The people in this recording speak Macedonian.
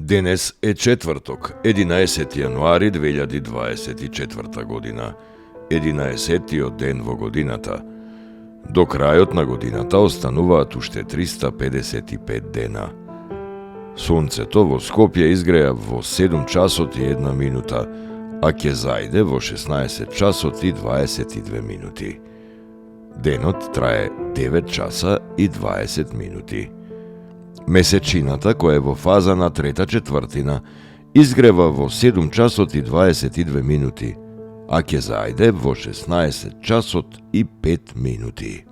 Денес е четврток, 11 јануари 2024 година, 11-тиот ден во годината. До крајот на годината остануваат уште 355 дена. Сонцето во Скопје изгреа во 7 часот и 1 минута, а ќе зајде во 16 часот и 22 минути. Денот трае 9 часа и 20 минути. Месечината, која е во фаза на трета четвртина, изгрева во 7 часот и 22 минути, а ќе зајде во 16 часот и 5 минути.